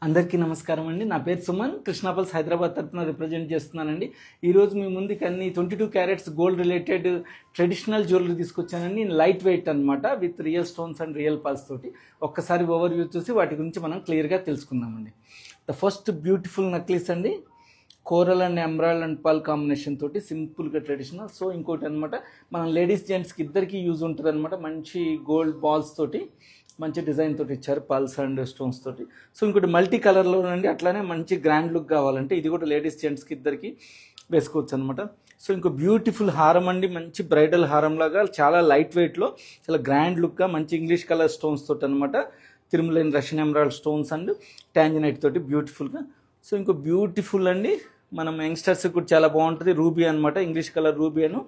అందరికీ నమస్కారం అండి. నా పేరు సుమన్, కృష్ణాపల్స్ హైదరాబాద్ తరఫున రిప్రజెంట్ చేస్తున్నానండి. ఈరోజు మీ ముందుకి అన్ని 22 carats gold related traditional jewellery తీసుకొచ్చానండి. లైట్ వెయిట్ అనమాట, with real stones and real pearls తోటి. ఒక్కసారి ఓవర్ వ్యూ చూసి వాటి గురించి మనం క్లియర్గా తెలుసుకుందామండి. ద ఫస్ట్ బ్యూటిఫుల్ నెక్లెస్ అండి, కోరల్ అండ్ ఎమరాల్డ్ అండ్ పల్ కాంబినేషన్ తోటి సింపుల్గా ట్రెడిషనల్. సో ఇంకోటి అనమాట, మనం లేడీస్ జెంట్స్కి ఇద్దరికి యూజ్ ఉంటుంది అనమాట. మంచి గోల్డ్ బాల్స్ తోటి మంచి డిజైన్ తోటి ఇచ్చారు, పల్స్ అండ్ స్టోన్స్ తోటి. సో ఇంకోటి మల్టీ కలర్లో అండి, అట్లానే మంచి గ్రాండ్ లుక్ కావాలంటే ఇది కూడా లేడీస్ జెంట్స్కి ఇద్దరికి వేసుకోవచ్చు అనమాట. సో ఇంకో బ్యూటిఫుల్ హారం అండి, మంచి బ్రైడల్ హారం లాగా చాలా లైట్ వెయిట్లో చాలా గ్రాండ్ లుక్గా మంచి ఇంగ్లీష్ కలర్ స్టోన్స్ తోటి అనమాట. తిరుమలైన్ రష్యన్ ఎమరాల్డ్ స్టోన్స్ అండ్ ట్యాంజనైట్ తోటి బ్యూటిఫుల్గా. సో ఇంకో బ్యూటిఫుల్ అండి, మనం యంగ్స్టర్స్ కూడా చాలా బాగుంటుంది, రూబీ అనమాట. ఇంగ్లీష్ కలర్ రూబీ అను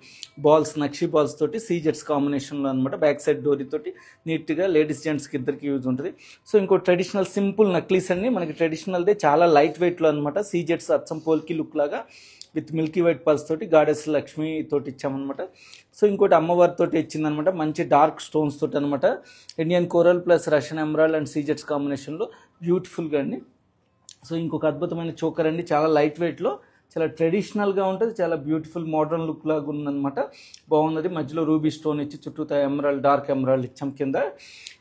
బాల్స్, నక్షి బాల్స్ తోటి సీజెట్స్ కాంబినేషన్లో అనమాట. బ్యాక్ సైడ్ డోరీ తోటి నీట్గా లేడీస్ జెంట్స్కి ఇద్దరికి యూజ్ ఉంటుంది. సో ఇంకో ట్రెడిషనల్ సింపుల్ నక్లీస్ అండి, మనకి ట్రెడిషనల్దే చాలా లైట్ వెయిట్లో అనమాట. సీజెట్స్ అచ్చం పోల్కి లుక్ లాగా విత్ మిల్కీ వైట్ పల్స్ తోటి గాడెస్ లక్ష్మి తోటి ఇచ్చామన్నమాట. సో ఇంకోటి అమ్మవారి తోటి ఇచ్చిందనమాట, మంచి డార్క్ స్టోన్స్ తోటి అనమాట. Indian coral plus Russian emerald and సీజెట్స్ కాంబినేషన్లో బ్యూటిఫుల్గా అండి. సో ఇంకొక అద్భుతమైన చోకర్ అండి, చాలా లైట్ వెయిట్లో చాలా ట్రెడిషనల్గా ఉంటుంది, చాలా బ్యూటిఫుల్ మోడర్న్ లుక్ లాగా ఉందన్నమాట. బాగున్నది. మధ్యలో రూబీ స్టోన్ ఇచ్చి చుట్టూతా ఎమరాల్డ్, డార్క్ ఎమరాల్డ్ ఇచ్చాం కింద.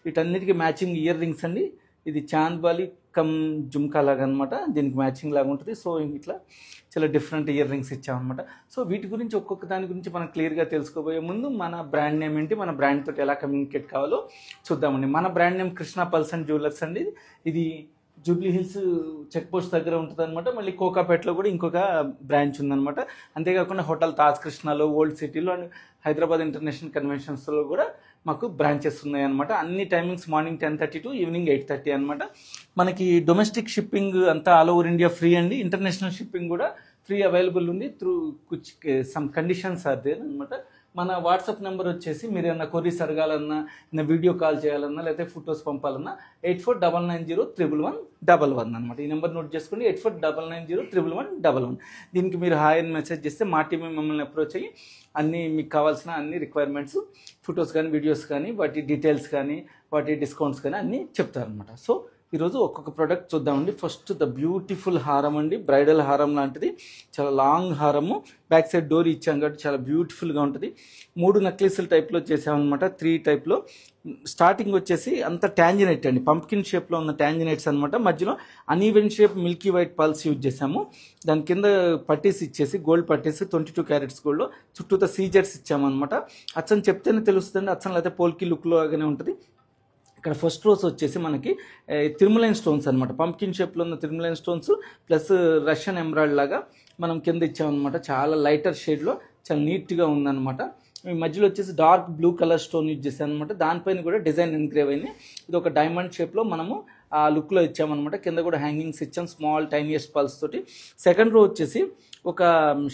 వీటన్నిటికీ మ్యాచింగ్ ఇయర్ రింగ్స్ అండి. ఇది చాంద్బాలి కమ్ జుమ్కా లాగా అనమాట, దీనికి మ్యాచింగ్ లాగా ఉంటుంది. సో ఇట్లా చాలా డిఫరెంట్ ఇయర్ రింగ్స్ ఇచ్చామన్నమాట. సో వీటి గురించి ఒక్కొక్క దాని గురించి మనం క్లియర్గా తెలుసుకోబోయే ముందు మన బ్రాండ్ నేమ్ ఏంటి, మన బ్రాండ్ తోటి ఎలా కమ్యూనికేట్ కావాలో చూద్దామండి. మన brand name Krishna pulse and jewellers అండి. ఇది జూబ్లీ హిల్స్ చెక్ పోస్ట్ దగ్గర ఉంటుంది అనమాట. మళ్ళీ కోకాపేటలో కూడా ఇంకొక బ్రాంచ్ ఉందన్నమాట. అంతేకాకుండా హోటల్ తాజ్ కృష్ణలో, ఓల్డ్ సిటీలో అండ్ హైదరాబాద్ ఇంటర్నేషనల్ కన్వెన్షన్స్లో కూడా మాకు బ్రాంచెస్ ఉన్నాయన్నమాట. అన్ని టైమింగ్స్ మార్నింగ్ 10:30 టు ఈవినింగ్ 8:30 అనమాట. మనకి డొమెస్టిక్ షిప్పింగ్ అంతా ఆల్ ఓవర్ ఇండియా ఫ్రీ అండి. ఇంటర్నేషనల్ షిప్పింగ్ కూడా ఫ్రీ అవైలబుల్ ఉంది. త్రూ కుచ్ సమ్ కండిషన్స్ ఆర్ దేర్ అనమాట. మన వాట్సాప్ నెంబర్ వచ్చేసి మీరు ఏమన్నా కొరీస్ అడగాలన్నా, ఏమైనా వీడియో కాల్ చేయాలన్నా, లేకపోతే ఫొటోస్ పంపాలన్నా 8499011111 అనమాట. ఈ నెంబర్ నోట్ చేసుకోండి, 8499011111. దీనికి మీరు హాయ్ అని మెసేజ్ చేస్తే మా టీం మిమ్మల్ని అప్రోచ్ అయ్యి అన్నీ మీకు కావాల్సిన అన్ని రిక్వైర్మెంట్స్, ఫొటోస్ కానీ, వీడియోస్ కానీ, వాటి డీటెయిల్స్ కానీ, వాటి డిస్కౌంట్స్ కానీ అన్నీ చెప్తారనమాట. సో ఈరోజు ఒక్కొక్క ప్రోడక్ట్ చూద్దామండి. ఫస్ట్ ద బ్యూటిఫుల్ హారం అండి, బ్రైడల్ హారం లాంటిది, చాలా లాంగ్ హారము. బ్యాక్ సైడ్ డోర్ ఇచ్చాం కాబట్టి చాలా బ్యూటిఫుల్గా ఉంటుంది. 3 నెక్లెస్ల టైప్లో చేసామన్నమాట, 3 టైప్లో. స్టార్టింగ్ వచ్చేసి అంత ట్యాంజినైట్ అండి, పంప్కిన్ షేప్లో ఉన్న ట్యాంజినైట్స్ అనమాట. మధ్యలో uneven shape Milky white pearls use చేసాము. దాని కింద పట్టీస్ ఇచ్చేసి గోల్డ్ పట్టీస్ 22 క్యారెట్స్ గోల్డ్లో చుట్టూతో సీజర్స్ ఇచ్చామన్నమాట. అచ్చం చెప్తేనే తెలుస్తుంది, అచ్చం లేకపోతే పోల్కి లుక్లో లాగానే ఉంటుంది. ఇక్కడ ఫస్ట్ రోస్ వచ్చేసి మనకి తిరుమలైన్ స్టోన్స్ అనమాట, పంప్కిన్ షేప్లో ఉన్న తిరుమలైన్ స్టోన్స్ ప్లస్ రష్యన్ ఎమరాల్డ్ లాగా మనం కింద ఇచ్చామన్నమాట. చాలా లైటర్ షేడ్లో చాలా నీట్గా ఉందన్నమాట. ఈ మధ్యలో వచ్చేసి dark blue colour stone use చేశాను అనమాట. దానిపైన కూడా డిజైన్ ఎన్గ్రేవ్ అయింది. ఇది ఒక డైమండ్ షేప్లో మనము ఆ లుక్లో ఇచ్చామన్నమాట. కింద కూడా హ్యాంగింగ్స్ ఇచ్చాం, స్మాల్ టైనియస్ట్ పల్స్ తోటి. సెకండ్ రో వచ్చేసి ఒక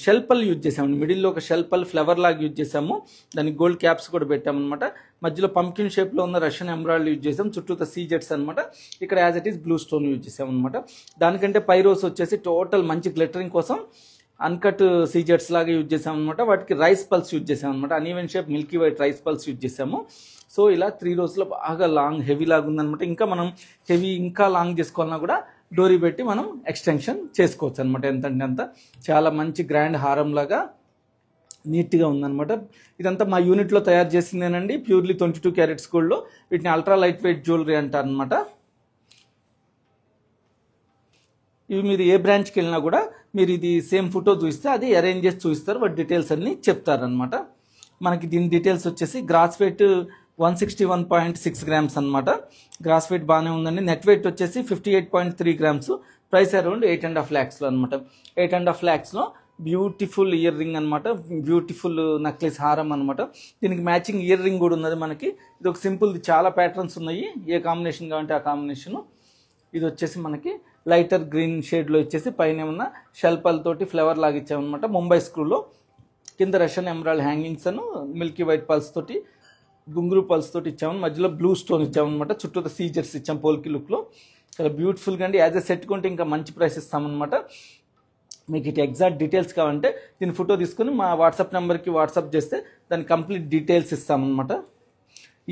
షెల్ పల్ యూజ్ చేసాము, మిడిల్లో ఒక షెల్ పల్ ఫ్లవర్ లాగా యూజ్ చేసాము. దానికి గోల్డ్ క్యాప్స్ కూడా పెట్టామన్నమాట. మధ్యలో పంప్కిన్ షేప్లో ఉన్న రష్యన్ ఎమరాల్డ్ యూజ్ చేసాం, చుట్టూతో సీజెట్స్ అనమాట. ఇక్కడ as it is blue stone use చేసామన్నమాట. దానికంటే పై రోస్ వచ్చేసి టోటల్ మంచి గ్లిటరింగ్ కోసం అన్కట్ సీజెట్స్ లాగా యూజ్ చేసాం అనమాట. వాటికి రైస్ పల్స్ యూజ్ చేసాం అనమాట, uneven shape Milky white rice pearls use చేసాము. సో ఇలా 3 రోజులో బాగా లాంగ్ హెవీ లాగా ఉందనమాట. ఇంకా మనం హెవీ ఇంకా లాంగ్ చేసుకోవాలన్నా కూడా డోరీ పెట్టి మనం ఎక్స్టెన్షన్ చేసుకోవచ్చు అనమాట. ఎంతంటే అంత చాలా మంచి గ్రాండ్ హారం లాగా నీట్గా ఉందన్నమాట. ఇదంతా మా యూనిట్లో తయారు చేసిందేనండి, ప్యూర్లీ 22 క్యారెట్స్ గోల్డ్లో. వీటిని అల్ట్రా లైట్ వెయిట్ జ్యువెలరీ అంటారు అనమాట. ఇవి మీరు ఏ బ్రాంచ్కి వెళ్ళినా కూడా మీరు ఇది సేమ్ ఫోటో చూస్తే అది అరేంజ్ చేసి చూపిస్తారు, వాటి డీటెయిల్స్ అన్నీ చెప్తారనమాట. మనకి దీని డీటెయిల్స్ వచ్చేసి గ్రాస్ వెయిట్ 161.6 గ్రామ్స్ అనమాట. గ్రాస్ వెయిట్ బాగానే ఉందండి. నెట్ వెయిట్ వచ్చేసి 58.3 గ్రామ్స్. ప్రైస్ అరౌండ్ 8.5 lakhsలో అనమాట. 8.5 lakhsలో బ్యూటిఫుల్ ఇయర్ రింగ్ అనమాట, బ్యూటిఫుల్ నెక్లెస్ హారం అనమాట. దీనికి మ్యాచింగ్ ఇయర్ రింగ్ కూడా ఉన్నది మనకి. ఇది ఒక సింపుల్, చాలా ప్యాటర్న్స్ ఉన్నాయి, ఏ కాంబినేషన్ కావాలంటే ఆ కాంబినేషను. ఇది వచ్చేసి మనకి లైటర్ గ్రీన్ షేడ్లో ఇచ్చేసి పైన ఏమన్నా షెల్పల్ తోటి ఫ్లవర్ లాగా ఇచ్చామన్నమాట. ముంబై స్క్రూలో కింద రష్యన్ ఎమరాల్డ్ హ్యాంగింగ్స్ అను మిల్కీ వైట్ పల్స్ తోటి గుంగురు పల్స్ తోటి ఇచ్చాము. మధ్యలో బ్లూ స్టోన్ ఇచ్చామన్నమాట. చుట్టూ సీజర్స్ ఇచ్చాం పోల్కి లుక్లో. చాలా బ్యూటిఫుల్గా అండి. యాజ్ ఎ సెట్ కొంటే ఇంకా మంచి ప్రైస్ ఇస్తామన్నమాట. మీకు ఇటు ఎగ్జాక్ట్ డీటెయిల్స్ కావాలంటే దీని ఫోటో తీసుకుని మా వాట్సాప్ నెంబర్కి వాట్సాప్ చేస్తే దాని కంప్లీట్ డీటెయిల్స్ ఇస్తామన్నమాట.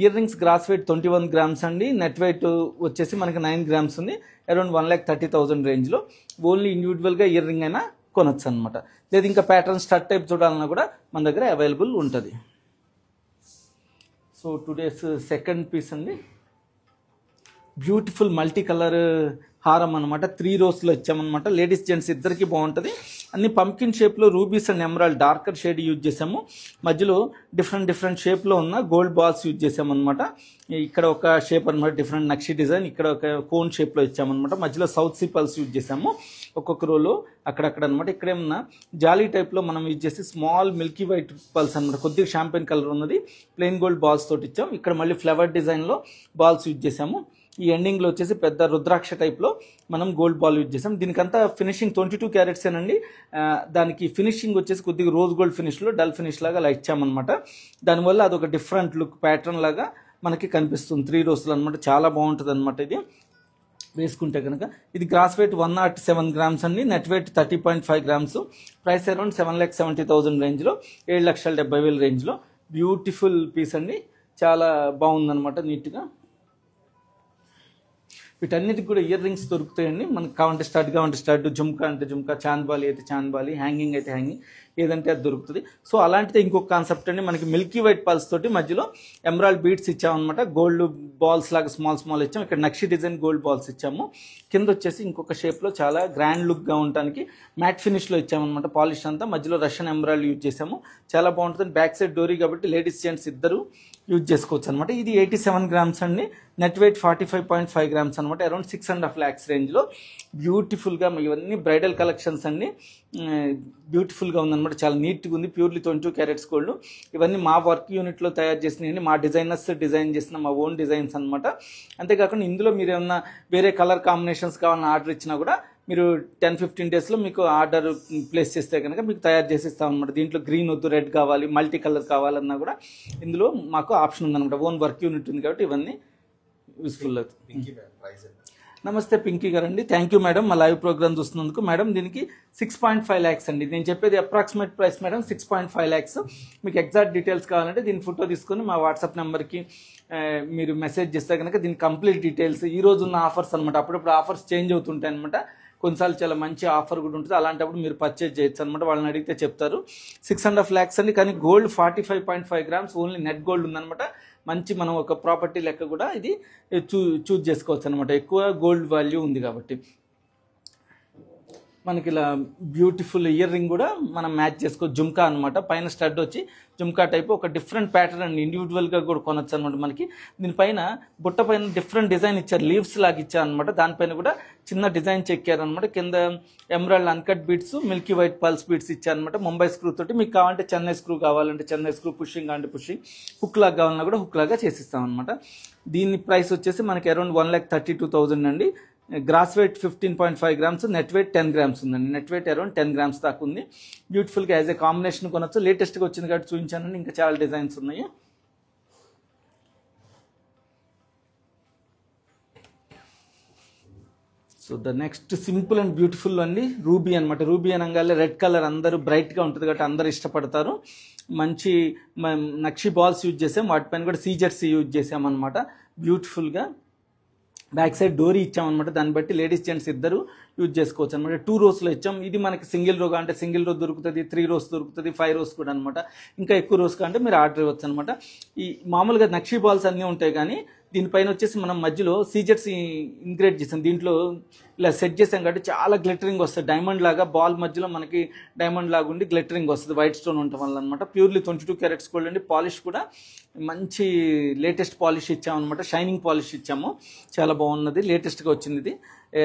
Ear rings gross weight 21 grams అండి, నెట్ వెయిట్ వచ్చేసి మనకి 9 గ్రామ్స్ ఉంది. అరౌండ్ 1,30,000 రేంజ్లో. ఓన్లీ ఇండివిజువల్గా ఇయర్ రింగ్ అయినా కొనొచ్చు అనమాట. లేదు ఇంకా ప్యాటర్న్ స్టడ్ టైప్ చూడాలన్నా కూడా మన దగ్గర అవైలబుల్ ఉంటుంది. సో టుడేస్ సెకండ్ పీస్ అండి, బ్యూటిఫుల్ మల్టీ కలర్ హారం అనమాట. 3 రోస్లో ఇచ్చామన్నమాట. లేడీస్ జెంట్స్ ఇద్దరికి బాగుంటుంది. అన్ని పంకిన్ షేప్లో rubies and emerald darker shade use చేసాము. మధ్యలో డిఫరెంట్ షేప్లో ఉన్న గోల్డ్ బాల్స్ యూజ్ చేసామన్నమాట. ఇక్కడ ఒక షేప్ అనమాట, డిఫరెంట్ నక్షి డిజైన్. ఇక్కడ ఒక కోన్ షేప్లో ఇచ్చామన్నమాట. మధ్యలో సౌత్ సీ పల్స్ యూజ్ చేసాము ఒక్కొక్క రోలో అక్కడక్కడ అనమాట. ఇక్కడేమన్నా జాలీ టైప్లో మనం యూజ్ చేసి స్మాల్ మిల్కీ వైట్ పల్స్ అనమాట. కొద్దిగా షాంపెయిన్ కలర్ ఉన్నది ప్లెయిన్ గోల్డ్ బాల్స్ తోటి ఇచ్చాం. ఇక్కడ మళ్ళీ ఫ్లవర్ డిజైన్లో బాల్స్ యూజ్ చేసాము. ఈ ఎండింగ్లో వచ్చేసి పెద్ద రుద్రాక్ష టైప్లో మనం గోల్డ్ బాల్ యూజ్ చేసాం. దీనికంతా ఫినిషింగ్ 22 క్యారెట్స్ ఏనండి. దానికి ఫినిషింగ్ వచ్చేసి కొద్దిగా రోజ్ గోల్డ్ ఫినిష్లో డల్ ఫినిష్ లాగా అలా ఇచ్చామన్నమాట. దానివల్ల అదొక డిఫరెంట్ లుక్ ప్యాటర్న్ లాగా మనకి కనిపిస్తుంది. 3 రోస్లు అనమాట. చాలా బాగుంటుంది అనమాట ఇది వేసుకుంటే కనుక. ఇది గ్రాస్ వెయిట్ 107 గ్రామ్స్ అండి, net wait 30.5 grams. Price around 7,70,000 రేంజ్లో, 7,70,000 రేంజ్లో. బ్యూటిఫుల్ పీస్ అండి, చాలా బాగుందనమాట నీట్గా. వీటన్నిటికి కూడా ఇయర్ రింగ్స్ దొరుకుతాయండి. మనకు కావాలంటే స్టడ్ కావాలంటే స్టడ్, జుమ్కా అంటే జుమ్కా, చాంద్బాలి అయితే చాంద్బాలి, హ్యాంగింగ్ అయితే హ్యాంగింగ్, ఏదంటే అది దొరుకుతుంది. సో అలాంటిదే ఇంకొక కాన్సెప్ట్ అండి, మనకి మిల్కీ వైట్ పల్స్ తోటి మధ్యలో ఎమరాల్డ్ బీడ్స్ ఇచ్చామన్నమాట. గోల్డ్ బాల్స్ లాగా స్మాల్ ఇచ్చాము. ఇక్కడ నక్షి డిజైన్ గోల్డ్ బాల్స్ ఇచ్చాము. కింద వచ్చేసి ఇంకొక షేప్లో చాలా గ్రాండ్ లుక్గా ఉండడానికి మ్యాట్ ఫినిష్లో ఇచ్చామన్నమాట. పాలిష్ అంతా మధ్యలో రష్యన్ ఎమరాల్డ్ యూజ్ చేసాము. చాలా బాగుంటుంది. బ్యాక్ సైడ్ డోరీ కాబట్టి లేడీస్ జెంట్స్ ఇద్దరు యూజ్ చేసుకోవచ్చు అనమాట. ఇది 87 గ్రామ్స్ అండి, నెట్ వెయిట్ 45.5 గ్రామ్స్ అనమాట. అరౌండ్ 6.5 lakhs రేంజ్లో. బ్యూటిఫుల్గా ఇవన్నీ బ్రైడల్ కలెక్షన్స్ అండి. బ్యూటిఫుల్గా ఉందన్నమాట. చాలా నీట్గా ఉంది. Purely 22 carats gold. ఇవన్నీ మా వర్క్ యూనిట్లో తయారు చేసినవి, మా డిజైనర్స్ డిజైన్ చేసిన మా ఓన్ డిజైన్స్ అనమాట. అంతేకాకుండా ఇందులో మీరు ఏమన్నా వేరే కలర్ కాంబినేషన్స్ కావాలని ఆర్డర్ ఇచ్చినా కూడా మీరు 10-15 డేస్లో మీకు ఆర్డర్ ప్లేస్ చేస్తే కనుక మీకు తయారు చేసి ఇస్తాం అనమాట. దీంట్లో గ్రీన్ వద్దు, రెడ్ కావాలి, మల్టీ కలర్ కావాలన్నా కూడా ఇందులో మాకు ఆప్షన్ ఉందన్నమాట. ఓన్ వర్క్ యూనిట్ ఉంది కాబట్టి ఇవన్నీ యూస్ఫుల్ అవుతుంది. నమస్తే పింకీ గారు అండి, థ్యాంక్ యూ మేడం మా లైవ్ ప్రోగ్రామ్ చూస్తున్నందుకు. మేడం దీనికి 6.5 lakhs అండి. నేను చెప్పేది అప్రాక్సిమేట్ ప్రైస్ మేడం 6.5 lakhs. మీకు ఎగ్జాక్ట్ డీటెయిల్స్ కావాలంటే దీని ఫోటో తీసుకొని మా వాట్సాప్ నెంబర్కి మీరు మెసేజ్ చేస్తే కనుక దీని కంప్లీట్ డీటెయిల్స్, ఈ రోజు ఉన్న ఆఫర్స్ అనమాట. అప్పుడప్పుడు ఆఫర్స్ చేంజ్ అవుతుంటాయి అనమాట. కొన్నిసార్లు చాలా మంచి ఆఫర్ కూడా ఉంటుంది. అలాంటప్పుడు మీరు పర్చేజ్ చేయొచ్చు అనమాట. వాళ్ళని అడిగితే చెప్తారు. 6.5 lakhs అండి. కానీ gold 45.5 grams only net gold ఉందనమాట. మంచి మనం ఒక ప్రాపర్టీ లెక్క కూడా ఇది చూజ్ చేసుకోవచ్చు అనమాట. ఎక్కువ గోల్డ్ వాల్యూ ఉంది కాబట్టి. మనకి ఇలా బ్యూటిఫుల్ ఇయర్ రింగ్ కూడా మనం మ్యాచ్ చేసుకోవచ్చు. జుమ్కా అనమాట. పైన స్టడ్ వచ్చి జుమ్కా టైప్ ఒక డిఫరెంట్ ప్యాటర్న్ అండి. ఇండివిజువల్గా కూడా కొనొచ్చు అనమాట. మనకి దీనిపైన బుట్ట పైన డిఫరెంట్ డిజైన్ ఇచ్చారు, లీవ్స్ లాగా ఇచ్చారు అనమాట. దానిపైన కూడా చిన్న డిజైన్ చెక్కారు అనమాట. కింద emerald uncut beads, Milky white pulse beads ఇచ్చారనమాట. ముంబై స్క్రూ తోటి. మీకు కావాలంటే చెన్నై స్క్రూ కావాలంటే చెన్నై స్క్రూ, పుషింగ్ అంటే పుషింగ్, హుక్ లాగా కావాలన్నా కూడా హుక్ లాగా చేసిస్తాం అనమాట. దీని ప్రైస్ వచ్చేసి మనకి అరౌండ్ 1,32,000 అండి. Gross weight 15.5 grams, net weight 10 grams ఉందండి. నెట్ వెయిట్ అరౌండ్ 10 grams దాకా ఉంది. బ్యూటిఫుల్గా యాజ్ ఏ కాంబినేషన్ కొనొచ్చు. లేటెస్ట్గా వచ్చింది కాబట్టి చూపించానండి. ఇంకా చాలా డిజైన్స్ ఉన్నాయి. So the next simple and beautiful అండి, రూబీ అనమాట. రూబీ అనగానే రెడ్ కలర్ అందరూ బ్రైట్గా ఉంటుంది కాబట్టి అందరూ ఇష్టపడతారు. మంచి నక్షి బాల్స్ యూజ్ చేసాం. వాటిపైన కూడా సీజర్స్ యూజ్ చేసామన్నమాట. బ్యూటిఫుల్గా బ్యాక్ సైడ్ డోరీ ఇచ్చామన్నమాట. దాన్ని బట్టి లేడీస్ జెంట్స్ ఇద్దరు యూజ్ చేసుకోవచ్చు అనమాట. 2 rows ఇచ్చాం. ఇది మనకి సింగిల్ రో అంటే సింగిల్ రో దొరుకుతుంది, 3 rows దొరుకుతుంది, 5 rows కూడా అనమాట. ఇంకా ఎక్కువ రోస్ కంటే మీరు ఆర్డర్ ఇవ్వచ్చు అనమాట. ఈ మామూలుగా నక్షి బాల్స్ అన్నీ ఉంటాయి కానీ దీనిపైన వచ్చేసి మనం మధ్యలో సీజర్స్ ఇంగ్రేట్ చేసాం. దీంట్లో ఇలా సెట్ చేసాం కాబట్టి చాలా గ్లిటరింగ్ వస్తుంది. డైమండ్ లాగా బాల్ మధ్యలో మనకి డైమండ్ లాగా ఉండి గ్లిటరింగ్ వస్తుంది వైట్ స్టోన్ ఉండటం వల్ల అనమాట. ప్యూర్లీ 22 క్యారెట్స్ గోల్డ్ అండి. పాలిష్ కూడా మంచి లేటెస్ట్ పాలిష్ ఇచ్చామన్నమాట. షైనింగ్ పాలిష్ ఇచ్చాము. చాలా బాగున్నది, లేటెస్ట్గా వచ్చింది. ఇది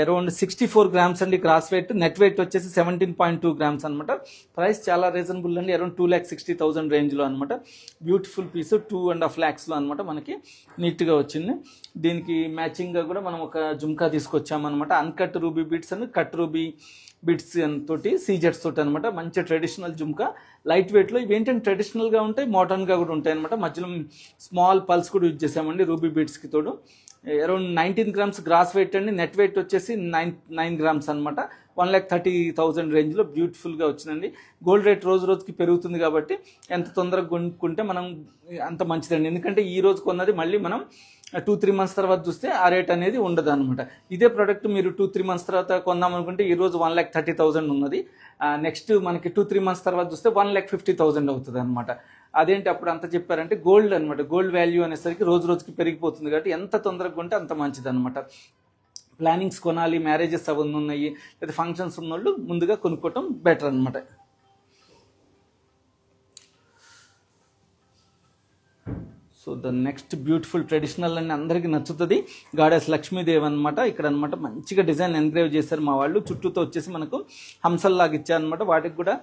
అరౌండ్ 64 grams అండి గ్రాస్ వెయిట్. నెట్ వెయిట్ వచ్చేసి 17.2 grams అనమాట. ప్రైస్ చాలా రీజనబుల్ అండి. అరౌండ్ 2,60,000 రేంజ్లో అనమాట. బ్యూటిఫుల్ పీస్ 2.5 lakhsలో అనమాట. మనకి నీట్గా వచ్చింది. దీనికి మ్యాచింగ్గా కూడా మనం ఒక జుమ్కా తీసుకొచ్చామన్నమాట. అన్కట్ రూబీ బీడ్స్ అని కట్ రూబీ బీడ్స్ తోటి సీజర్స్ తోటి అనమాట. మంచి ట్రెడిషనల్ జుమ్కా, లైట్ వెయిట్లో. ఇవి ఏంటంటే ట్రెడిషనల్గా ఉంటాయి, మోడర్న్గా కూడా ఉంటాయి అనమాట. మధ్యలో స్మాల్ పల్స్ కూడా యూజ్ చేసామండి రూబీ బీడ్స్కి తోడు. అరౌండ్ 19 గ్రామ్స్ గ్రాస్ వెయిట్ అండి. నెట్ వెయిట్ వచ్చేసి 9 గ్రామ్స్ అనమాట. 1,30,000 రేంజ్లో బ్యూటిఫుల్గా వచ్చిందండి. గోల్డ్ రేట్ రోజు రోజుకి పెరుగుతుంది కాబట్టి ఎంత తొందరగా కొనుక్కుంటే మనం అంత మంచిదండి. ఎందుకంటే ఈ రోజు కొన్నది మళ్ళీ మనం 2-3 మంత్స్ తర్వాత చూస్తే ఆ రేట్ అనేది ఉండదు అనమాట. ఇదే ప్రోడక్ట్ మీరు 2-3 మంత్స్ తర్వాత కొందాం అనుకుంటే ఈరోజు 1,30,000 ఉన్నది, నెక్స్ట్ మనకి 2-3 మంత్స్ తర్వాత చూస్తే 1,50,000 అవుతుంది అనమాట. అదేంటి అప్పుడు అంత చెప్పారంటే గోల్డ్ అనమాట. గోల్డ్ వాల్యూ అనేసరికి రోజు రోజుకి పెరిగిపోతుంది కాబట్టి ఎంత తొందరగా కొంటే అంత మంచిది అనమాట. ప్లానింగ్స్ కొనాలి, మ్యారేజెస్ అవన్నీ ఉన్నాయి లేదా ఫంక్షన్స్ ఉన్నోళ్ళు ముందుగా కొనుక్కోవటం బెటర్ అనమాట. So the next beautiful traditional అని అందరికీ నచ్చుతుంది. గాడెస్ లక్ష్మీదేవి అనమాట. ఇక్కడ అనమాట మంచిగా డిజైన్ ఎన్గ్రేవ్ చేశారు మా వాళ్ళు. చుట్టూతో వచ్చేసి మనకు హంసల్లాగా ఇచ్చారు అనమాట. వాటికి కూడా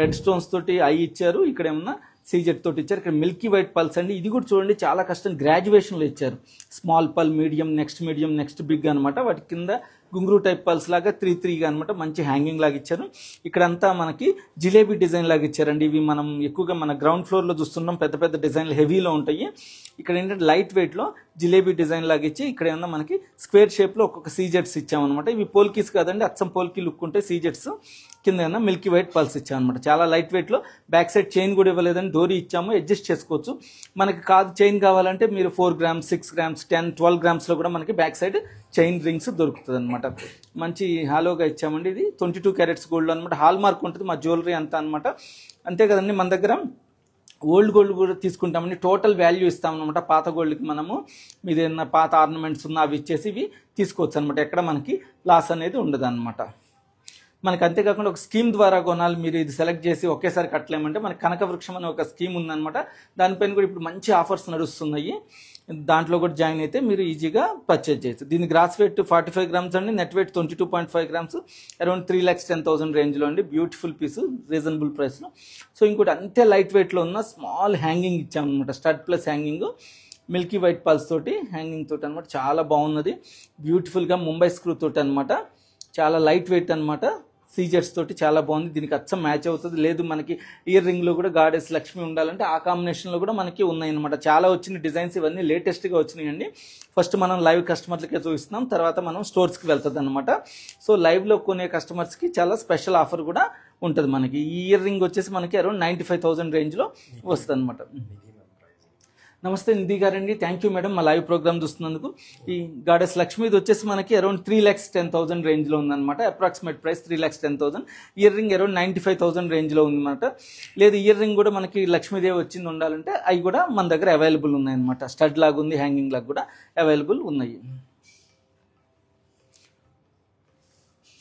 రెడ్ స్టోన్స్ తోటి ఐ ఇచ్చారు. ఇక్కడ ఏమన్నా సీజెట్ తోటి ఇచ్చారు. ఇక్కడ మిల్కీ వైట్ పల్స్ అండి. ఇది కూడా చూడండి చాలా కష్టం, గ్రాడ్యుయేషన్లో ఇచ్చారు. స్మాల్ పల్, మీడియం, నెక్స్ట్ బిగ్ అనమాట. వాటి కింద గుంగురు టైప్ పల్స్ లాగా 3-3గా అనమాట. మంచి హ్యాంగింగ్ లాగా ఇచ్చారు. ఇక్కడంతా మనకి జిలేబీ డిజైన్ లాగా ఇచ్చారండి. ఇవి మనం ఎక్కువగా మన గ్రౌండ్ ఫ్లోర్లో చూస్తున్నాం, పెద్ద పెద్ద డిజైన్లు హెవీలో ఉంటాయి. ఇక్కడ ఏంటంటే లైట్ వెయిట్లో జిలేబీ డిజైన్ లాగా ఇచ్చి ఇక్కడ ఏమన్నా మనకి స్క్వేర్ షేప్లో ఒక్కొక్క సీజెట్స్ ఇచ్చామన్నమాట. ఇవి పోల్కీస్ కాదండి, అచ్చం పోల్కీ లుక్ ఉంటాయి సీజెట్స్. కింద ఏమన్నా మిల్కీ వైట్ పల్స్ ఇచ్చామన్నమాట. చాలా లైట్ వెయిట్లో. బ్యాక్ సైడ్ చైన్ కూడా ఇవ్వలేదని డోరీ ఇచ్చాము, అడ్జస్ట్ చేసుకోవచ్చు. మనకి కాదు చైన్ కావాలంటే మీరు 4 గ్రామ్స్, 6 గ్రామ్స్, 10, 12 గ్రామ్స్లో కూడా మనకి బ్యాక్ సైడ్ చైన్ రింగ్స్ దొరుకుతుంది అనమాట. మంచి హాలోగా ఇచ్చామండి. ఇది 22 క్యారెట్స్ గోల్డ్ అనమాట. హాల్ మార్క్ ఉంటుంది మా జ్యువెలరీ అంతా అనమాట. అంతే కదండి, మన దగ్గర ఓల్డ్ గోల్డ్ కూడా తీసుకుంటామండి. టోటల్ వాల్యూ ఇస్తామన్నమాట. పాత గోల్డ్కి మనము మీద ఏదైనా పాత ఆర్నమెంట్స్ ఉన్న అవి ఇచ్చేసి ఇవి తీసుకోవచ్చు అనమాట. ఎక్కడ మనకి లాస్ అనేది ఉండదు అనమాట. మనకి అంతేకాకుండా ఒక స్కీమ్ ద్వారా కొనాలి, మీరు ఇది సెలెక్ట్ చేసి ఒకేసారి కట్టలేమంటే మనకి కనక వృక్షం అనే ఒక స్కీమ్ ఉందన్నమాట. దానిపైన కూడా ఇప్పుడు మంచి ఆఫర్స్ నడుస్తున్నాయి. దాంట్లో కూడా జాయిన్ అయితే మీరు ఈజీగా పర్చేజ్ చేయొచ్చు. దీని గ్రాస్ వెయిట్ 45 గ్రామ్స్ అండి. Net weight 22.5 grams. అరౌండ్ 3,10,000 రేంజ్లో అండి. బ్యూటిఫుల్ పీస్, రీజనబుల్ ప్రైస్లో. సో ఇంకోటి అంతే లైట్ వెయిట్లో ఉన్న స్మాల్ హ్యాంగింగ్ ఇచ్చామన్నమాట. Stud plus hanging milky white pearls తోటి హ్యాంగింగ్ తోటి అనమాట. చాలా బాగున్నది. బ్యూటిఫుల్గా ముంబై స్క్రూ తోటి అనమాట. చాలా లైట్ వెయిట్ అనమాట. సీజర్స్ తోటి చాలా బాగుంది. దీనికి అచ్చం మ్యాచ్ అవుతుంది. లేదు మనకి ఇయర్ రింగ్లో కూడా గాడెస్ లక్ష్మి ఉండాలంటే ఆ కాంబినేషన్లో కూడా మనకి ఉన్నాయన్నమాట. చాలా వచ్చిన డిజైన్స్, ఇవన్నీ లేటెస్ట్గా వచ్చినాయండి. ఫస్ట్ మనం లైవ్ కస్టమర్లకే చూపిస్తున్నాం, తర్వాత మనం స్టోర్స్కి వెళ్తుంది అనమాట. సో లైవ్లో కొనే కస్టమర్స్కి చాలా స్పెషల్ ఆఫర్ కూడా ఉంటుంది మనకి. ఈ ఇయర్ రింగ్ వచ్చేసి మనకి అరౌండ్ 95,000 రేంజ్లో వస్తుంది అనమాట. నమస్తే నిధి గారండి, థ్యాంక్ యూ మేడం మా లైవ్ ప్రోగ్రామ్ చూస్తున్నందుకు. ఈ గాడెస్ లక్ష్మీది వచ్చేసి మనకి అరౌండ్ 3,10,000 రేంజ్లో ఉందన్నమాట. Approximate price 3,10,000. Ear ring around 95,000 రేంజ్లో ఉందన్నమాట. లేదు ఇయర్ రింగ్ కూడా మనకి లక్ష్మీదేవి వచ్చింది ఉండాలంటే అవి కూడా మన దగ్గర అవైలబుల్ ఉన్నాయన్నమాట. స్టడ్ లాగా ఉంది, హ్యాంగింగ్ లాగా కూడా అవైలబుల్ ఉన్నాయి.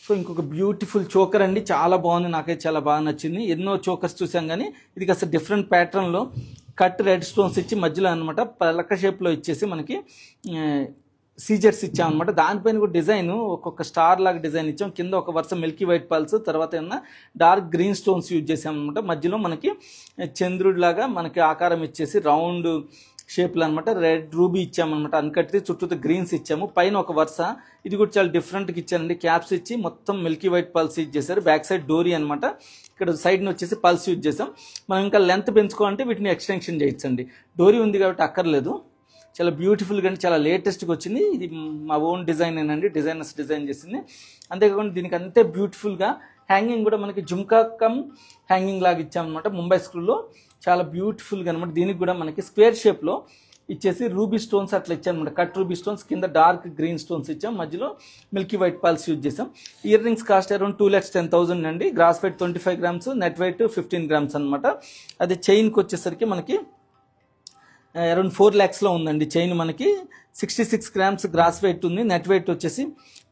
సో ఇంకొక బ్యూటిఫుల్ చోకర్ అండి. చాలా బాగుంది, నాకైతే చాలా బాగా నచ్చింది. ఎన్నో చోకర్స్ చూసాం కానీ ఇది కాస్త డిఫరెంట్ ప్యాటర్న్లో కట్ రెడ్ స్టోన్స్ ఇచ్చి మధ్యలో అనమాట పలక షేప్లో ఇచ్చేసి మనకి సీజర్స్ ఇచ్చామన్నమాట. దానిపైన కూడా డిజైన్ ఒక్కొక్క స్టార్ లాగా డిజైన్ ఇచ్చాం. కింద ఒక వరుస మిల్కీ వైట్ పల్స్, తర్వాత ఏమన్నా డార్క్ గ్రీన్ స్టోన్స్ యూజ్ చేసామన్నమాట. మధ్యలో మనకి చంద్రుడిలాగా మనకి ఆకారం ఇచ్చేసి రౌండ్ షేప్లో అనమాట రెడ్ రూబీ ఇచ్చామన్నమాట. అన్కట్ది చుట్టూ గ్రీన్స్ ఇచ్చాము. పైన ఒక వరుస ఇది కూడా చాలా డిఫరెంట్గా ఇచ్చారండి. క్యాప్స్ ఇచ్చి మొత్తం మిల్కీ వైట్ పల్స్ యూజ్ చేశారు. బ్యాక్ సైడ్ డోరీ అనమాట. ఇక్కడ సైడ్ని వచ్చేసి పల్స్ యూజ్ చేసాం. మనం ఇంకా లెంత్ పెంచుకోవాలంటే వీటిని ఎక్స్టెన్షన్ చేయొచ్చండి. డోరీ ఉంది కాబట్టి అక్కర్లేదు. చాలా బ్యూటిఫుల్గా అండి, చాలా లేటెస్ట్గా వచ్చింది. ఇది మా ఓన్ డిజైన్ ఏనండి, డిజైనర్స్ డిజైన్ చేసింది. అంతేకాకుండా దీనికి అంతే బ్యూటిఫుల్గా హ్యాంగింగ్ కూడా మనకి జుమ్కా కమ్ హ్యాంగింగ్ లాగా ఇచ్చామన్నమాట. ముంబై స్క్రూలో చాలా బ్యూటిఫుల్గా అనమాట. దీనికి కూడా మనకి స్క్వేర్ షేప్లో ఇచ్చేసి రూబీ స్టోన్స్ అట్లా ఇచ్చామన్నమాట. కట్ రూబీ స్టోన్స్, కింద డార్క్ గ్రీన్ స్టోన్స్ ఇచ్చాం, మధ్యలో మిల్కీ వైట్ పల్స్ యూజ్ చేసాం. ఇయర్ రింగ్స్ కాస్ట్ అరౌండ్ 2,10,000 అండి. Gross weight 25 grams, net weight 15 grams అనమాట. అదే చైన్కి వచ్చేసరికి మనకి అరౌండ్ 4 lakhsలో ఉందండి. చైన్ మనకి 66 గ్రామ్స్ గ్రాస్ వెయిట్ ఉంది. నెట్ వెయిట్ వచ్చేసి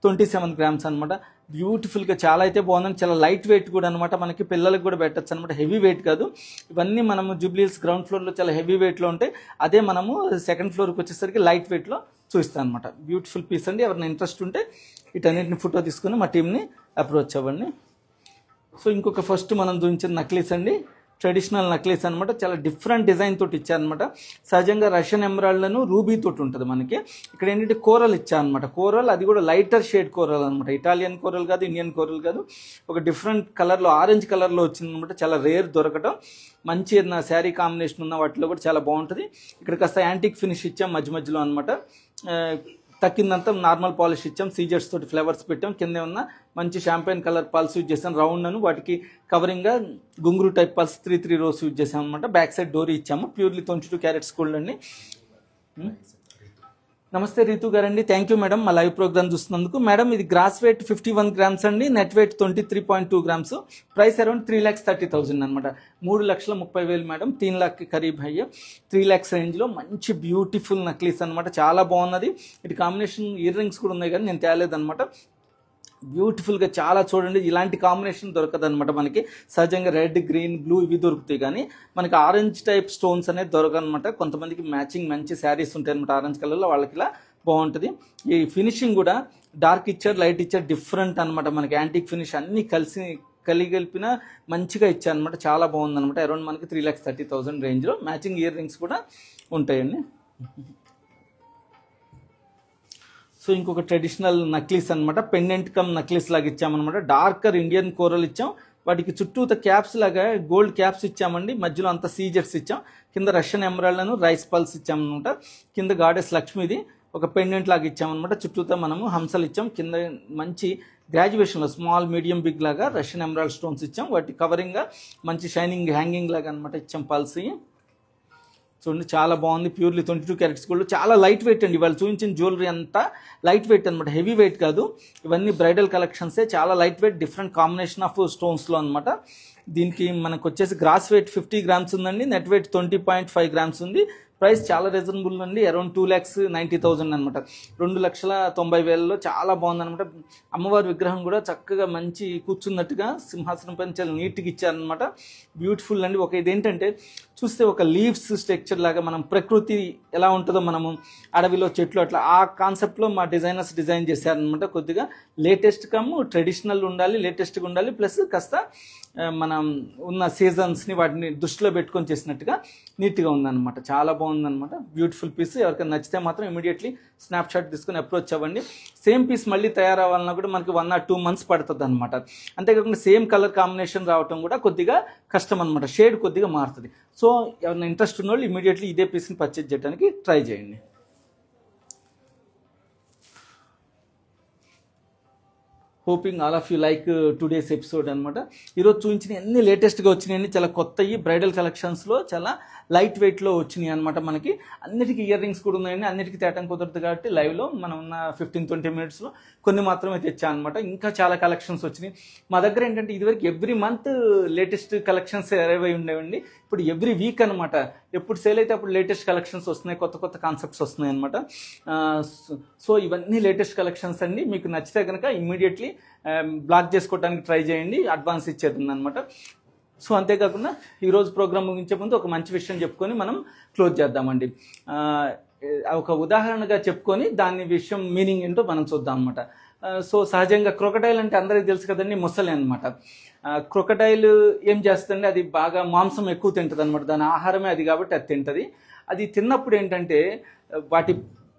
27 గ్రామ్స్ అనమాట. బ్యూటిఫుల్గా చాలా అయితే బాగుందండి. చాలా లైట్ వెయిట్ కూడా అనమాట. మనకి పిల్లలకు కూడా పెట్టచ్చు అనమాట. హెవీ వెయిట్ కాదు. ఇవన్నీ మనము జూబ్లీహిల్స్ గ్రౌండ్ ఫ్లోర్లో చాలా హెవీ వెయిట్లో ఉంటాయి. అదే మనము సెకండ్ ఫ్లోర్కి వచ్చేసరికి లైట్ వెయిట్లో చూపిస్తాను అనమాట. బ్యూటిఫుల్ పీస్ అండి. ఎవరైనా ఇంట్రెస్ట్ ఉంటే వీటన్నిటిని ఫోటో తీసుకుని మా టీంని అప్రోచ్ అవ్వండి. సో ఇంకొక ఫస్ట్ మనం చూపించిన నక్లీస్ అండి, ట్రెడిషనల్ నక్లీస్ అనమాట. చాలా డిఫరెంట్ డిజైన్ తోటి ఇచ్చారనమాట. సహజంగా రష్యన్ ఎమరాల్డ్లను రూబీ తోటి ఉంటుంది మనకి. ఇక్కడ ఏంటంటే కోరల్ ఇచ్చారనమాట. కోరల్ అది కూడా లైటర్ షేడ్ కోరల్ అనమాట. ఇటాలియన్ కోరల్ కాదు, ఇండియన్ కోరల్ కాదు. ఒక డిఫరెంట్ కలర్లో, ఆరెంజ్ కలర్లో వచ్చిందనమాట. చాలా రేర్ దొరకటం. మంచి శారీ కాంబినేషన్ ఉన్న వాటిలో కూడా చాలా బాగుంటుంది. ఇక్కడ కాస్త యాంటిక్ ఫినిష్ ఇచ్చాం మధ్య మధ్యలో అనమాట. తక్కిందంతా నార్మల్ పాలిష్ ఇచ్చాం, సీజర్స్ తోటి ఫ్లేవర్స్ పెట్టాం, కింద ఉన్న మంచి షాంపెయిన్ కలర్ పల్స్ యూజ్ చేసాం రౌండ్ అని, వాటికి కవరింగ్గా గుంగురు టైప్ పల్స్ 3 రోస్ యూజ్ చేసాం అనమాట. బ్యాక్ సైడ్ డోరీ ఇచ్చాము, ప్యూర్లీ 22 క్యారెట్స్ గోల్డ్ అండి. నమస్తే రీతు గారండి, థ్యాంక్ యూ మేడం మా లైవ్ ప్రోగ్రామ్ చూస్తున్నందుకు. మేడం ఇది గ్రాస్ వెయిట్ 51 గ్రామ్స్ అండి, net wait 23.2 grams, price around 3,30,000 అనమాట. 3,30,000 మేడం, 3 लाख కరీబ్ అయ్యే 3 lakhs రేంజ్లో మంచి బ్యూటిఫుల్ నక్లీస్ అనమాట, చాలా బాగున్నది. ఇటు కాంబినేషన్ ఇయర్ రింగ్స్ కూడా ఉన్నాయి కానీ నేను తేలేదనమాట. బ్యూటిఫుల్గా చాలా చూడండి, ఇలాంటి కాంబినేషన్ దొరకదు అనమాట మనకి. సహజంగా రెడ్, గ్రీన్, బ్లూ ఇవి దొరుకుతాయి కానీ మనకి ఆరెంజ్ టైప్ స్టోన్స్ అనేది దొరకనమాట. కొంతమందికి మ్యాచింగ్ మంచి శారీస్ ఉంటాయి అనమాట ఆరెంజ్ కలర్లో, వాళ్ళకి ఇలా బాగుంటుంది. ఈ ఫినిషింగ్ కూడా డార్క్ ఇచ్చారు, లైట్ ఇచ్చారు, డిఫరెంట్ అనమాట. మనకి యాంటిక్ ఫినిష్ అన్నీ కలిపిన మంచిగా ఇచ్చారు అనమాట, చాలా బాగుందనమాట. అరౌండ్ మనకి 3,30,000 రేంజ్లో మ్యాచింగ్ ఇయర్ రింగ్స్ కూడా ఉంటాయండి. సో ఇంకొక ట్రెడిషనల్ నక్లీస్ అనమాట, పెండెంట్ కమ్ నక్లీస్ లాగా ఇచ్చామన్నమాట. డార్కర్ ఇండియన్ కోరల్ ఇచ్చాం, వాటికి చుట్టూత క్యాప్స్ లాగా గోల్డ్ క్యాప్స్ ఇచ్చామండి, మధ్యలో అంతా సీజర్స్ ఇచ్చాం, కింద రష్యన్ ఎమరాల్డ్ను రైస్ పల్స్ ఇచ్చామన్నమాట. కింద గాడెస్ లక్ష్మిది ఒక పెండెంట్ లాగా ఇచ్చామన్నమాట. చుట్టూత మనము హంసలు ఇచ్చాం, కింద మంచి గ్రాడ్యుయేషన్లో స్మాల్, మీడియం, బిగ్ లాగా రష్యన్ ఎమరాల్డ్ స్టోన్స్ ఇచ్చాం, వాటి కవరింగ్గా మంచి షైనింగ్ హ్యాంగింగ్ లాగా అనమాట ఇచ్చాం పల్స్. చూడండి చాలా బాగుంది, ప్యూర్లీ 22 క్యారెట్స్ గోల్డ్, చాలా లైట్ వెయిట్ అండి. వాళ్ళు చూపించిన జ్యువెలరీ అంతా లైట్ వెయిట్ అనమాట, హెవీ వెయిట్ కాదు. ఇవన్నీ బ్రైడల్ కలెక్షన్సే, చాలా light weight, different combination of స్టోన్స్లో అనమాట. దీనికి మనకు వచ్చేసి గ్రాస్ వెయిట్ 50 గ్రామ్స్ ఉందండి, నెట్ వెయిట్ 20.5 గ్రామ్స్ ఉంది. ప్రైస్ చాలా రీజనబుల్ అండి, అరౌండ్ 2,90,000 అనమాట. 2,90,000లో చాలా బాగుందనమాట. అమ్మవారి విగ్రహం కూడా చక్కగా మంచి కూర్చున్నట్టుగా సింహాసనం పైన చాలా నీట్గా ఇచ్చారనమాట. బ్యూటిఫుల్ అండి. ఇదేంటంటే చూస్తే ఒక లీవ్స్ స్ట్రక్చర్ లాగా, మనం ప్రకృతి ఎలా ఉంటుందో మనము అడవిలో చెట్లు అట్లా ఆ కాన్సెప్ట్లో మా డిజైనర్స్ డిజైన్ చేశారనమాట. కొద్దిగా లేటెస్ట్ ట్రెడిషనల్ ఉండాలి, లేటెస్ట్గా ఉండాలి, ప్లస్ కాస్త మనం ఉన్న సీజన్స్ని వాటిని దృష్టిలో పెట్టుకొని చేసినట్టుగా నీట్గా ఉందన్నమాట, చాలా బాగుందన్నమాట. Beautiful piece. ఎవరికైనా నచ్చితే మాత్రం ఇమీడియట్లీ స్నాప్షాట్ తీసుకుని అప్రోచ్ అవ్వండి. సేమ్ పీస్ మళ్ళీ తయారవ్వాలన్నా కూడా మనకి 1 or 2 months పడుతుంది అనమాట. అంతేకాకుండా సేమ్ కలర్ కాంబినేషన్ రావటం కూడా కొద్దిగా కష్టం అనమాట, షేడ్ కొద్దిగా మారుతుంది. సో ఎవరైనా ఇంట్రెస్ట్ ఉన్న వాళ్ళు ఇమీడియట్లీ ఇదే పీస్ని పర్చేజ్ చేయడానికి ట్రై చేయండి. Hoping all of you like today's episode అనమాట. ఈరోజు చూపించిన అన్ని లేటెస్ట్గా వచ్చినాయి, చాలా కొత్తవి బ్రైడల్ కలెక్షన్స్లో చాలా లైట్ వెయిట్లో వచ్చినాయి అనమాట. మనకి అన్నిటికీ ఇయర్ రింగ్స్ కూడా ఉన్నాయండి, అన్నిటికీ తేటం కుదరదు కాబట్టి లైవ్లో మనం ఉన్న 15-20 minutesలో కొన్ని మాత్రమే తెచ్చా అనమాట. ఇంకా చాలా కలెక్షన్స్ వచ్చినాయి మా దగ్గర. ఏంటంటే ఇదివరకు every month latest collections arrive అయి ఉండేవండి, ఇప్పుడు ఎవ్రీ వీక్ అనమాట. ఎప్పుడు సేల్ అయితే అప్పుడు లేటెస్ట్ కలెక్షన్స్ వస్తున్నాయి, కొత్త కొత్త కాన్సెప్ట్స్ వస్తున్నాయి అనమాట. సో ఇవన్నీ లేటెస్ట్ కలెక్షన్స్ అండి. మీకు నచ్చితే కనుక ఇమ్మీడియట్లీ బ్లాక్ చేసుకోవడానికి ట్రై చేయండి, అడ్వాన్స్ ఇచ్చేది అనమాట. సో అంతేకాకుండా ఈరోజు ప్రోగ్రామ్ ముగించే ముందు ఒక మంచి విషయం చెప్పుకొని మనం క్లోజ్ చేద్దామండి. ఒక ఉదాహరణగా చెప్పుకొని దాని విషయం మీనింగ్ ఏంటో మనం చూద్దాం అనమాట. సో సహజంగా క్రొకడైల్ అంటే అందరికీ తెలుసు కదండి, ముసలి అనమాట. క్రొకడైల్ ఏం చేస్తుందంటే అది బాగా మాంసం ఎక్కువ తింటుంది అనమాట, దాని ఆహారమే అది కాబట్టి అది తింటుంది. అది తిన్నప్పుడు ఏంటంటే వాటి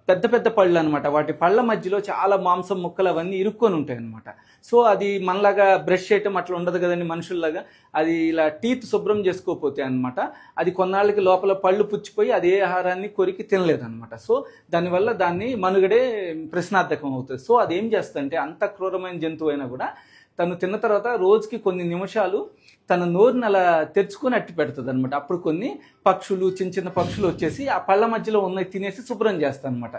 పెద్ద పెద్ద పళ్ళు అనమాట, వాటి పళ్ళ మధ్యలో చాలా మాంసం ముక్కలు అవన్నీ ఇరుక్కొని ఉంటాయి అనమాట. సో అది మనలాగా బ్రష్ చేయటం అట్లా ఉండదు కదండి మనుషుల్లాగా, అది ఇలా టీత్ శుభ్రం చేసుకోకపోతే అనమాట అది కొన్నాళ్ళకి లోపల పళ్ళు పుచ్చిపోయి అదే ఆహారాన్ని కొరికి తినలేదన్నమాట. సో దానివల్ల దాన్ని మనుగడే ప్రశ్నార్థకం అవుతుంది. సో అది ఏం చేస్తుందంటే అంత క్రూరమైన జంతువు అయినా కూడా తను తిన్న తర్వాత రోజుకి కొన్ని నిమిషాలు తన నోరుని అలా తెరుచుకొని అట్టి పెడుతుంది అనమాట. అప్పుడు కొన్ని పక్షులు, చిన్న చిన్న పక్షులు వచ్చేసి ఆ పళ్ళ మధ్యలో ఉన్నవి తినేసి శుభ్రం చేస్తాయి అనమాట.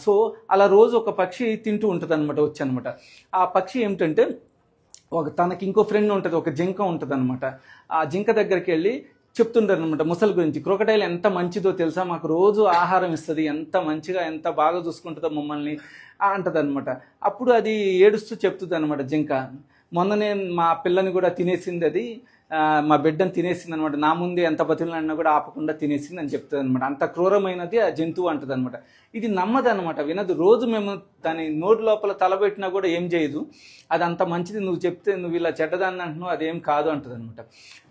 సో అలా రోజు ఒక పక్షి తింటూ ఉంటుంది అనమాట వచ్చి అనమాట. ఆ పక్షి ఏమిటంటే తనకి ఇంకో ఫ్రెండ్ ఉంటుంది, ఒక జింక ఉంటుంది అనమాట. ఆ జింక దగ్గరికి వెళ్ళి చెప్తుంటారు అనమాట ముసలి గురించి. క్రొకడైల్ ఎంత మంచిదో తెలుసా, మాకు రోజు ఆహారం ఇస్తుంది, ఎంత మంచిగా ఎంత బాగా చూసుకుంటుందో మమ్మల్ని అంటది అనమాట. అప్పుడు అది ఏడుస్తూ చెప్తుంది అనమాట జింక, మొన్ననే మా పిల్లని కూడా తినేసింది, అది మా బిడ్డను తినేసింది అనమాట, నా ముందే ఎంత బతులన్నా కూడా ఆపకుండా తినేసింది అని చెప్తుంది అనమాట. అంత క్రూరమైనది ఆ జంతువు అంటది అనమాట. ఇది నమ్మదు అనమాట, వినదు. రోజు మేము దాని నోటి లోపల తలబెట్టినా కూడా ఏం చేయదు, అది అంత మంచిది, నువ్వు చెప్తే నువ్వు ఇలా చెడ్డదాన్ని అంటున్నావు, అదేం కాదు అంటది అనమాట.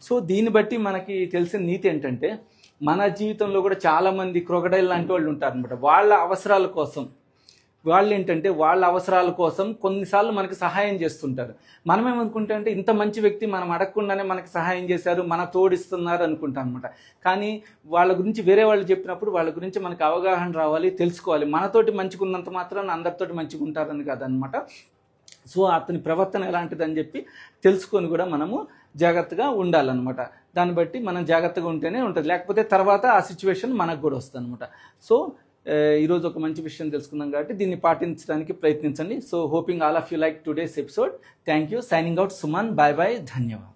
సో దీన్ని బట్టి మనకి తెలిసిన నీతి ఏంటంటే మన జీవితంలో కూడా చాలామంది క్రొకడైల్ లాంటి వాళ్ళు ఉంటారు అనమాట. వాళ్ళ అవసరాల కోసం వాళ్ళు ఏంటంటే వాళ్ళ అవసరాల కోసం కొన్నిసార్లు మనకి సహాయం చేస్తుంటారు. మనం ఏమనుకుంటా అంటే ఇంత మంచి వ్యక్తి మనం అడగకుండానే మనకి సహాయం చేశారు, మన తోడిస్తున్నారు అనుకుంటాం అనమాట. కానీ వాళ్ళ గురించి వేరే వాళ్ళు చెప్పినప్పుడు వాళ్ళ గురించి మనకు అవగాహన రావాలి, తెలుసుకోవాలి. మనతోటి మంచిగా ఉన్నంత మాత్రాన అందరితోటి మంచిగా ఉంటారని కాదనమాట. సో అతని ప్రవర్తన ఎలాంటిదని చెప్పి తెలుసుకొని కూడా మనము జాగ్రత్తగా ఉండాలన్నమాట. దాన్ని బట్టి మనం జాగ్రత్తగా ఉంటేనే ఉంటుంది, లేకపోతే తర్వాత ఆ సిచ్యువేషన్ మనకు కూడా వస్తుంది అనమాట. సో ఈరోజు ఒక మంచి విషయం తెలుసుకుందాం కాబట్టి దీన్ని పాటించడానికి ప్రయత్నించండి. So hoping all of you like today's episode. Thank you. Signing out Suman. Bye bye. ధన్యవాదాలు.